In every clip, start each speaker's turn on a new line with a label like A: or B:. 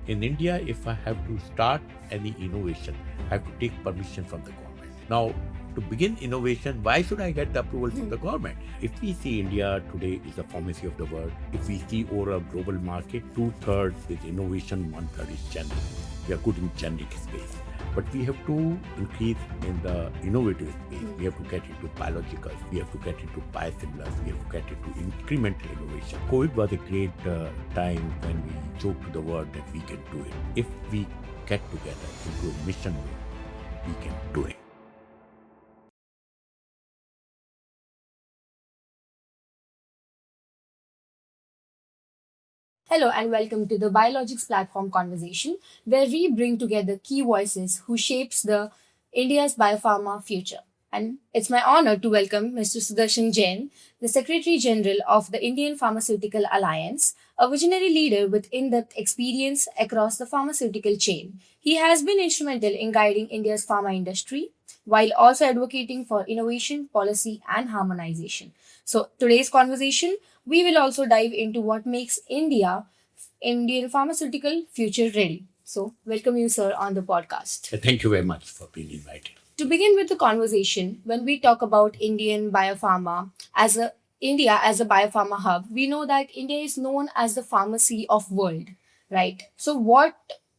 A: In India, if I have to start any innovation, I have to take permission from the government. Now, to begin innovation, why should I get the approval from the government? If we see India today is the pharmacy of the world, if we see over a global market, two-thirds is innovation, one-third is generic. We are good in generic space. But we have to increase in the innovative space. We have to get into biologicals. We have to get into biosimilars. We have to get into incremental innovation. COVID was a great time when we showed to the world that we can do it. If we get together into a mission, we can do it.
B: Hello and welcome to the Biologics Platform conversation, where we bring together key voices who shapes the India's biopharma future. And it's my honor to welcome Mr. Sudarshan Jain, the Secretary General of the Indian Pharmaceutical Alliance, a visionary leader with in-depth experience across the pharmaceutical chain. He has been instrumental in guiding India's pharma industry while also advocating for innovation, policy, and harmonization. So, today's conversation, we will also dive into what makes Indian pharmaceutical future ready. So, welcome you, sir, on the podcast.
A: Thank you very much for being invited.
B: To begin with the conversation, when we talk about India as a biopharma hub, we know that India is known as the pharmacy of world, right? So what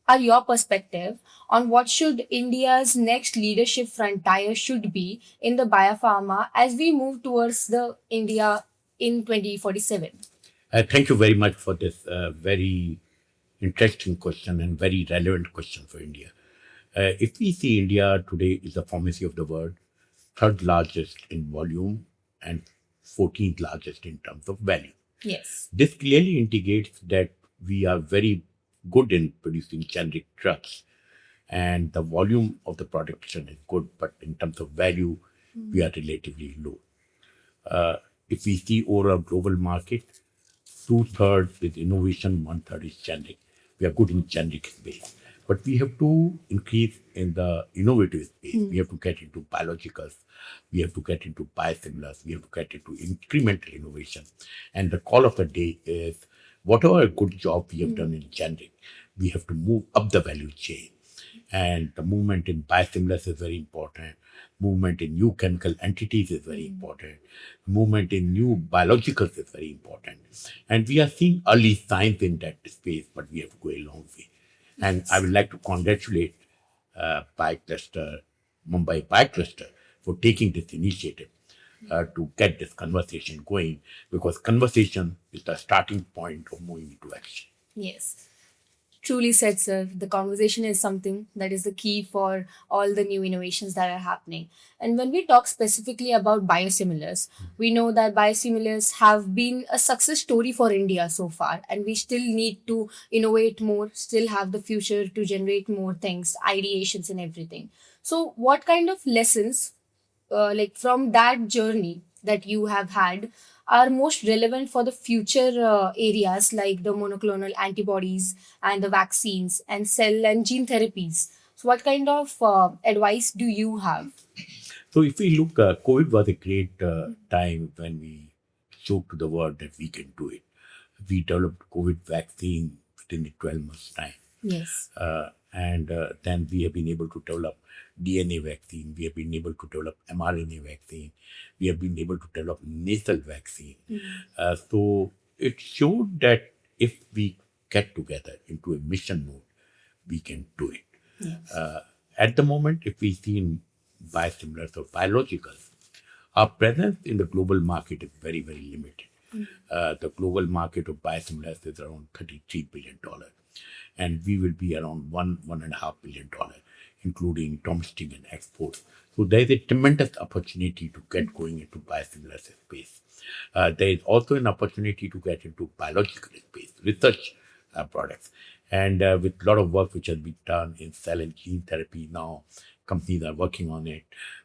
B: are your perspective on what should India's next leadership frontier should be in the biopharma as we move towards the India in 2047?
A: Thank you very much for this very interesting question and very relevant question for India. If we see India today is the pharmacy of the world, third largest in volume and 14th largest in terms of value.
B: Yes.
A: This clearly indicates that we are very good in producing generic drugs and the volume of the production is good, but in terms of value, we are relatively low. If we see over a global market, two-thirds is innovation, one-third is generic. We are good in generic space. But we have to increase in the innovative space. We have to get into biologicals. We have to get into biosimilars. We have to get into incremental innovation. And the call of the day is whatever good job we have done in generic, we have to move up the value chain. And the movement in biosimilars is very important. Movement in new chemical entities is very important. Movement in new biologicals is very important. And we are seeing early signs in that space, but we have to go a long way. And I would like to congratulate BioCluster, Mumbai BioCluster, for taking this initiative to get this conversation going, because conversation is the starting point of moving into action.
B: Yes. Truly said, sir. The conversation is something that is the key for all the new innovations that are happening. And when we talk specifically about biosimilars, we know that biosimilars have been a success story for India so far, and we still need to innovate more, still have the future to generate more things, ideations, and everything. So, what kind of lessons like from that journey that you have had are most relevant for the future areas like the monoclonal antibodies and the vaccines and cell and gene therapies? So what kind of advice do you have?
A: So if we look, COVID was a great time when we showed to the world that we can do it. We developed COVID vaccine within the 12 months time.
B: Yes.
A: And then we have been able to develop DNA vaccine. We have been able to develop mRNA vaccine. We have been able to develop nasal vaccine. So it showed that if we get together into a mission mode, we can do it.
B: Yes.
A: At the moment, if we see in biosimilars or biologicals, our presence in the global market is very, very limited. The global market of biosimilars is around $33 billion. And we will be around $1.5 billion, including domestic and export. So there is a tremendous opportunity to get going into biosimilars space. There is also an opportunity to get into biological space, research products. And with a lot of work which has been done in cell and gene therapy now, companies are working on it.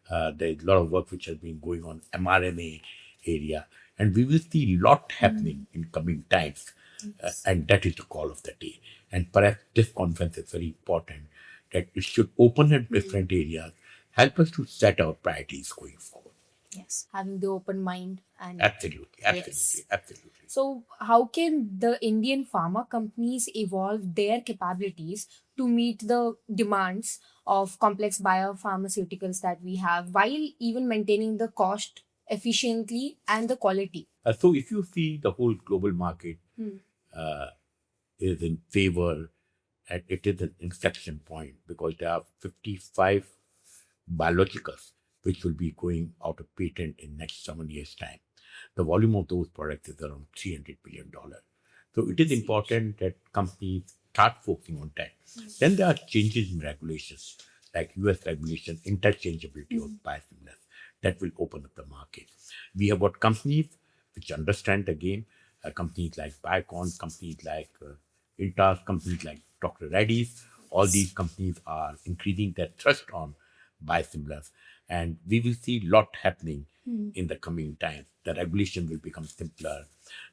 A: There is a lot of work which has been going on mRNA area. And we will see a lot happening in coming times. And that is the call of the day. And perhaps this conference is very important, that it should open at different areas, help us to set our priorities going forward.
B: Yes, having the open mind and
A: Absolutely,
B: yes.
A: absolutely.
B: So, how can the Indian pharma companies evolve their capabilities to meet the demands of complex biopharmaceuticals that we have while even maintaining the cost efficiently and the quality?
A: So if you see the whole global market uh, is in favor, and it is an inflection point because there are 55 biologicals which will be going out of patent in next 7 years' time. The volume of those products is around $300 billion. So it is important that companies start focusing on that. Then there are changes in regulations, like US regulation, interchangeability of biosimilars, that will open up the market. We have got companies which understand the game, companies like Biocon, companies like Intas, companies like Dr. Reddy's. All these companies are increasing their thrust on biosimilars, and we will see lot happening in the coming times. The regulation will become simpler,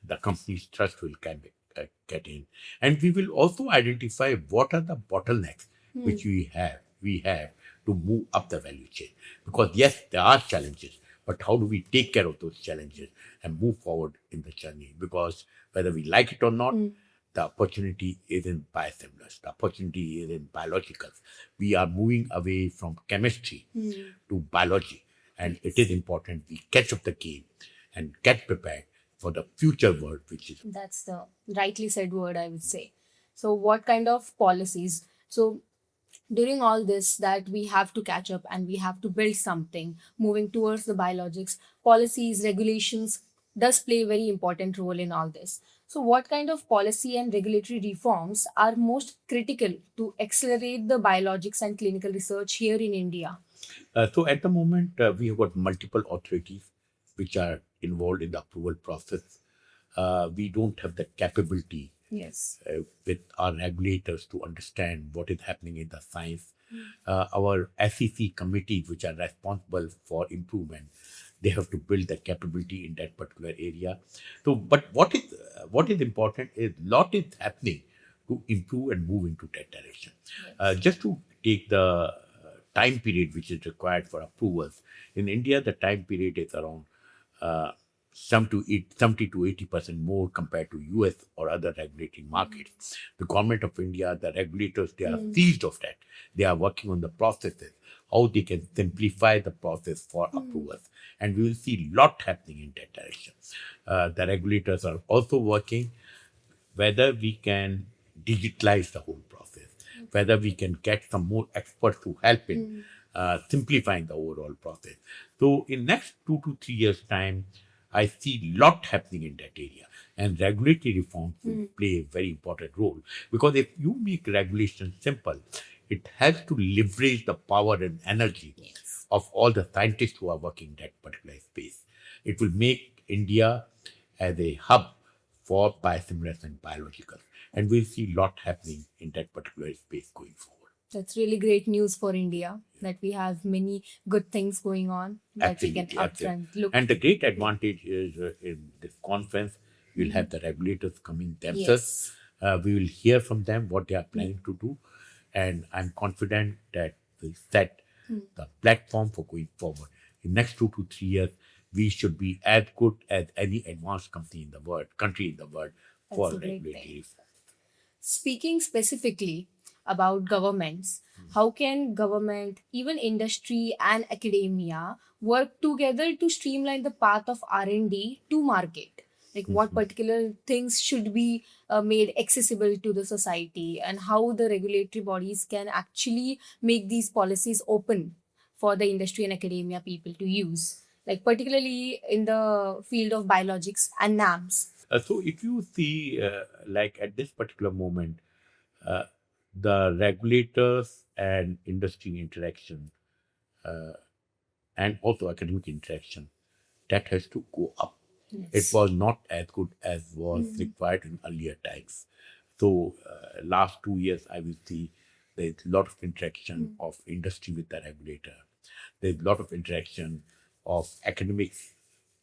A: the company's trust will get in, and we will also identify what are the bottlenecks which we have to move up the value chain. Because yes, there are challenges, but how do we take care of those challenges and move forward in the journey? Because whether we like it or not, the opportunity is in biosimilars. The opportunity is in biologicals. We are moving away from chemistry to biology. And it is important we catch up the game and get prepared for the future world, which is.
B: That's the rightly said word, I would say. So, what kind of policies? So, during all this, that we have to catch up and we have to build something moving towards the biologics, policies, regulations does play a very important role in all this. So, what kind of policy and regulatory reforms are most critical to accelerate the biologics and clinical research here in India?
A: So at the moment, we have got multiple authorities which are involved in the approval process. We don't have the capability
B: Yes.
A: with our regulators to understand what is happening in the science. Our SEC committees, which are responsible for improvement, they have to build the capability in that particular area. So, but what is important is lot is happening to improve and move into that direction. Just to take the time period which is required for approvals in India, the time period is around uh, 70 to 80% more compared to US or other regulatory markets. The government of India, the regulators, they are seized of that. They are working on the processes, how they can simplify the process for approvals. And we will see lot happening in that direction. The regulators are also working whether we can digitalize the whole process, whether we can get some more experts to help in simplifying the overall process. So in next 2 to 3 years time, I see lot happening in that area, and regulatory reforms will play a very important role, because if you make regulation simple, it has to leverage the power and energy of all the scientists who are working in that particular space. It will make India as a hub for biosimilars and biologicals. And we'll see a lot happening in that particular space going forward.
B: That's really great news for India that we have many good things going on that we can
A: Absolutely, absolutely.
B: upfront look.
A: And the great advantage is in this conference, we'll have the regulators coming themselves. We will hear from them what they are planning to do. And I'm confident that we'll set the platform for going forward. In next 2 to 3 years, we should be as good as any advanced country in the world for
B: That's a great
A: regulatory
B: thing.
A: reform.
B: Speaking specifically about governments, how can government, even industry and academia work together to streamline the path of R&D to market? Like what particular things should be made accessible to the society, and how the regulatory bodies can actually make these policies open for the industry and academia people to use, like particularly in the field of biologics and NAMs.
A: So if you see, like at this particular moment, uh, the regulators and industry interaction and also academic interaction, that has to go up. It was not as good as was required in earlier times. So last 2 years, I will see there's a lot of interaction of industry with the regulator. There's a lot of interaction of academics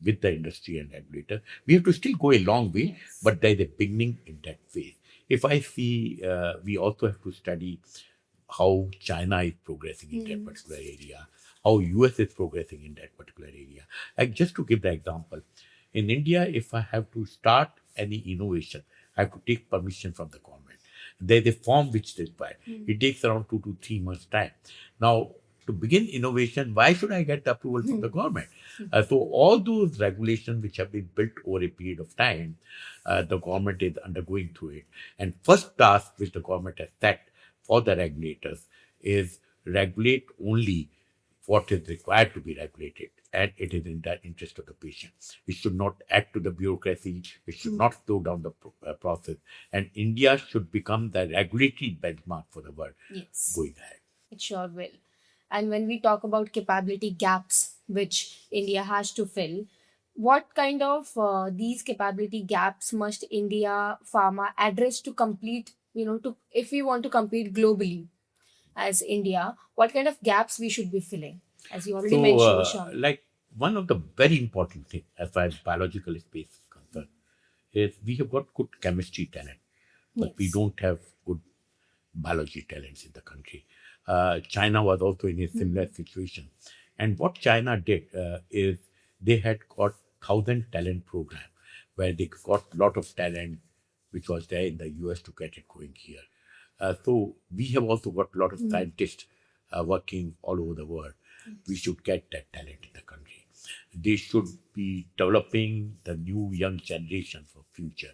A: with the industry and regulator. We have to still go a long way, but there's a beginning in that phase. If I see, we also have to study how China is progressing in that particular area, how US is progressing in that particular area. Like just to give the example, in India, if I have to start any innovation, I have to take permission from the government. There's a form which is required. It takes around 2 to 3 months time. Now, to begin innovation, why should I get the approval from the government? So all those regulations which have been built over a period of time, the government is undergoing through it. And first task which the government has set for the regulators is regulate only what is required to be regulated, and it is in the interest of the patient. It should not add to the bureaucracy. It should not slow down the process. And India should become the regulatory benchmark for the world
B: Yes.
A: going ahead.
B: It sure will. And when we talk about capability gaps which India has to fill, what kind of these capability gaps must India pharma address to complete, to if we want to compete globally as India, what kind of gaps we should be filling? As you already
A: So,
B: mentioned, Sean.
A: like one of the very important things as far as biological space is concerned is we have got good chemistry talent, but we
B: Yes.
A: don't have good biology talents in the country. China was also in a similar situation. And what China did is they had got 1,000 talent program where they got a lot of talent which was there in the US to get it going here. So we have also got a lot of scientists working all over the world. We should get that talent in the country. They should be developing the new young generation for future.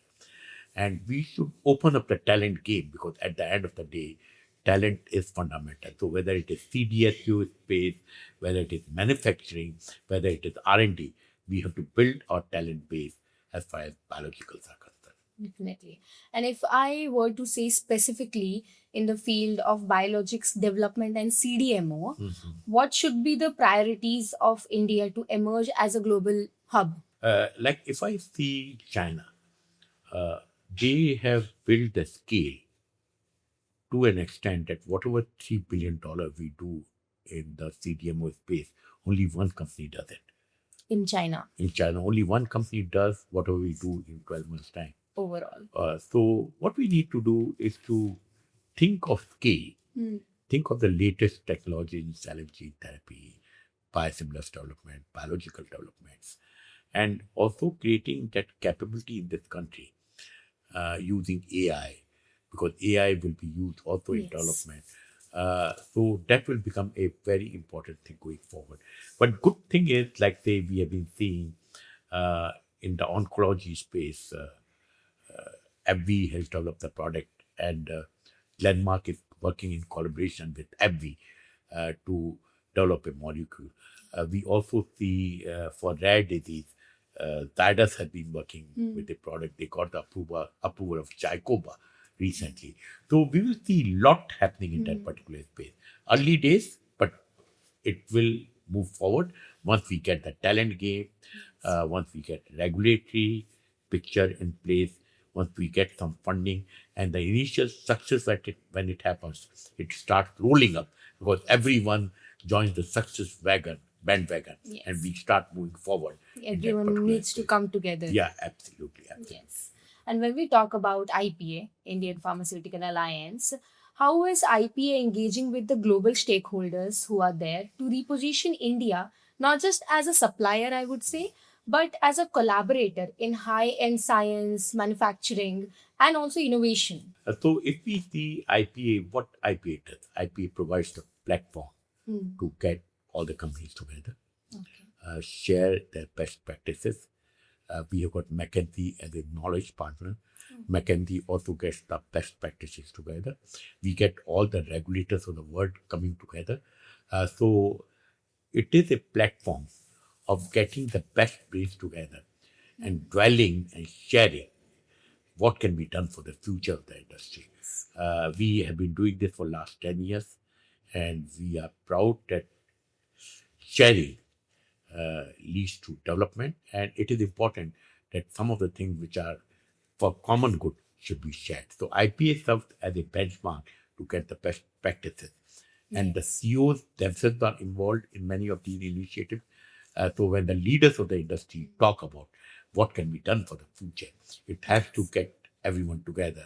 A: And we should open up the talent game because at the end of the day, talent is fundamental. So whether it is CDSU space, whether it is manufacturing, whether it is R&D, we have to build our talent base as far as biologicals are concerned.
B: Definitely. And if I were to say specifically in the field of biologics development and CDMO, what should be the priorities of India to emerge as a global hub?
A: Like if I see China, they have built the scale to an extent that whatever $3 billion we do in the CDMO space, only one company does it.
B: In China
A: In China, only one company does whatever we do in 12 months' time.
B: overall.
A: So what we need to do is to think of scale, think of the latest technology in cell and gene therapy, biosimilars development, biological developments, and also creating that capability in this country using AI, because AI will be used also in
B: Yes.
A: development. So that will become a very important thing going forward. But good thing is, like say we have been seeing in the oncology space, AbbVie has developed the product, and Glenmark is working in collaboration with AbbVie to develop a molecule. We also see for rare disease, Zydus has been working with the product. They got the approval of Jaicoba recently. So we will see a lot happening in that particular space. Early days, but it will move forward once we get the talent game, once we get regulatory picture in place, once we get some funding, and the initial success when it happens, it starts rolling up because everyone joins the success bandwagon,
B: Yes.
A: and we start moving forward. in that
B: Everyone
A: particular
B: needs to
A: space.
B: come together.
A: Yeah, absolutely.
B: Yes. And when we talk about IPA, Indian Pharmaceutical Alliance, how is IPA engaging with the global stakeholders who are there to reposition India not just as a supplier, I would say, but as a collaborator in high end science, manufacturing, and also innovation?
A: So if we see IPA, what IPA does? IPA provides the platform to get all the companies together,
B: Okay.
A: share their best practices. We have got McKinsey as a knowledge partner. McKinsey also gets the best practices together. We get all the regulators of the world coming together. So it is a platform of getting the best brains together and dwelling and sharing what can be done for the future of the industry. We have been doing this for last 10 years, and we are proud that sharing leads to development, and it is important that some of the things which are for common good should be shared. So IPA serves as a benchmark to get the best practices, and the CEOs themselves are involved in many of these initiatives. So when the leaders of the industry talk about what can be done for the future, it has to get everyone together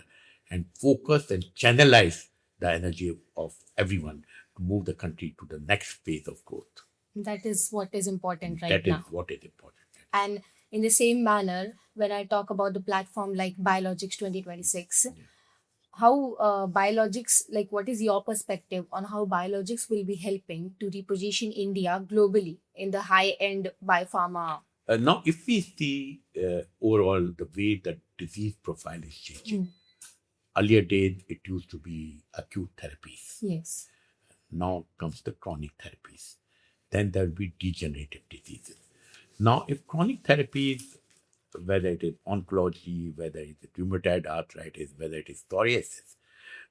A: and focus and channelize the energy of everyone to move the country to the next phase of growth.
B: That is what is important right
A: That is
B: now.
A: what is important.
B: And in the same manner, when I talk about the platform like Biologics 2026, how biologics, like what is your perspective on how biologics will be helping to reposition India globally in the high-end biopharma?
A: Now, if we see overall the way that disease profile is changing, earlier days it used to be acute therapies.
B: Yes.
A: Now comes the chronic therapies. Then there will be degenerative diseases. Now, if chronic therapies, whether it is oncology, whether it is rheumatoid arthritis, whether it is psoriasis,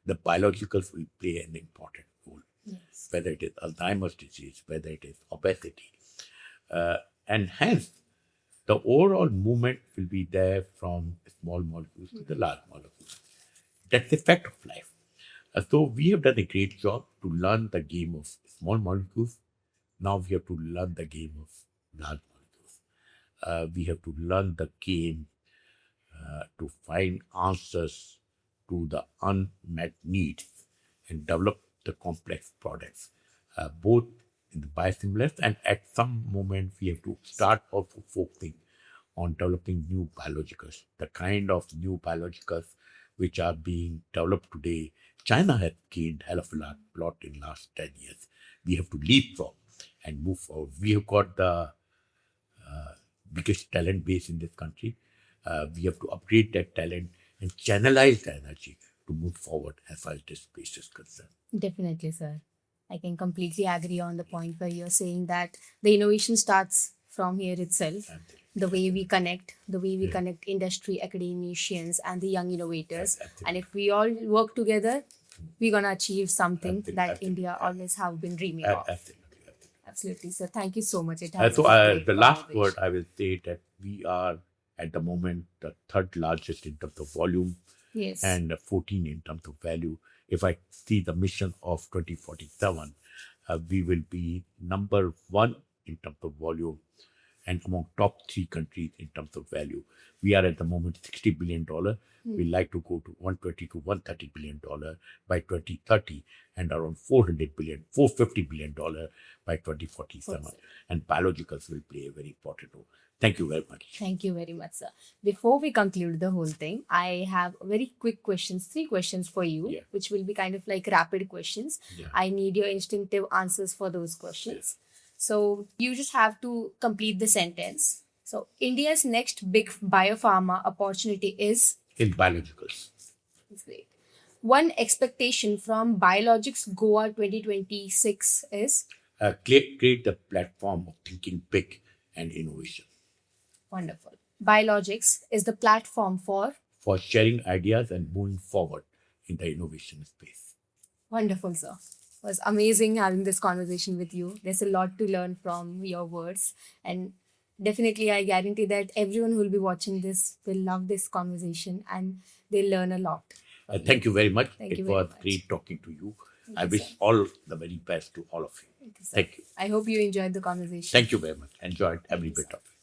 A: the biologicals will play an important role.
B: Yes.
A: Whether it is Alzheimer's disease, whether it is obesity. And hence, the overall movement will be there from small molecules to the large molecules. That's the fact of life. So we have done a great job to learn the game of small molecules. Now we have to learn the game of large molecules. We have to learn the game to find answers to the unmet needs and develop the complex products, both in the biosimilars, and at some moment we have to start also focusing on developing new biologicals, the kind of new biologicals which are being developed today. China has gained hell of a lot in last 10 years. We have to leapfrog and move forward. We have got the biggest talent base in this country. We have to upgrade that talent and channelize the energy to move forward as far as this space is concerned.
B: Definitely, sir. I can completely agree on the point where you're saying that the innovation starts from here itself.
A: Absolutely.
B: The way we connect industry, academicians, and the young innovators.
A: Absolutely.
B: And if we all work together, we're gonna achieve something
A: Absolutely.
B: that
A: Absolutely.
B: India always have been dreaming of.
A: Absolutely.
B: Absolutely, sir. Thank you so much. It has
A: So
B: been a great
A: the last word
B: conversation.
A: I will say that we are at the moment the third largest in terms of volume
B: Yes.
A: and 14 in terms of value. If I see the mission of 2047, we will be number one in terms of volume and among top 3 countries in terms of value. We are at the moment $60 billion. We like to go to $120 to $130 billion by 2030 and around $450 billion by 2047. And biologicals will play a very important role. Thank you very much.
B: Thank you very much, sir. Before we conclude the whole thing, I have very quick questions, 3 questions for you,
A: Yeah.
B: which will be kind of like rapid questions.
A: Yeah.
B: I need your instinctive answers for those questions. So you just have to complete the sentence. So India's next big biopharma opportunity is.
A: In biologicals.
B: That's great. One expectation from Biologics Goa 2026 is.
A: Create the platform of thinking big and innovation.
B: Wonderful. Biologics is the platform for.
A: For sharing ideas and moving forward in the innovation space.
B: Wonderful, sir. It was amazing having this conversation with you. There's a lot to learn from your words. And definitely, I guarantee that everyone who will be watching this will love this conversation and they'll learn a lot.
A: Thank you very much.
B: Thank
A: It
B: you very
A: was
B: much.
A: great talking to you.
B: Thank
A: I
B: you,
A: wish
B: sir.
A: all the very best to all of you.
B: Thank you, sir.
A: Thank you.
B: I hope you enjoyed the conversation.
A: Thank you very much. Enjoyed every
B: Thank you,
A: bit of it.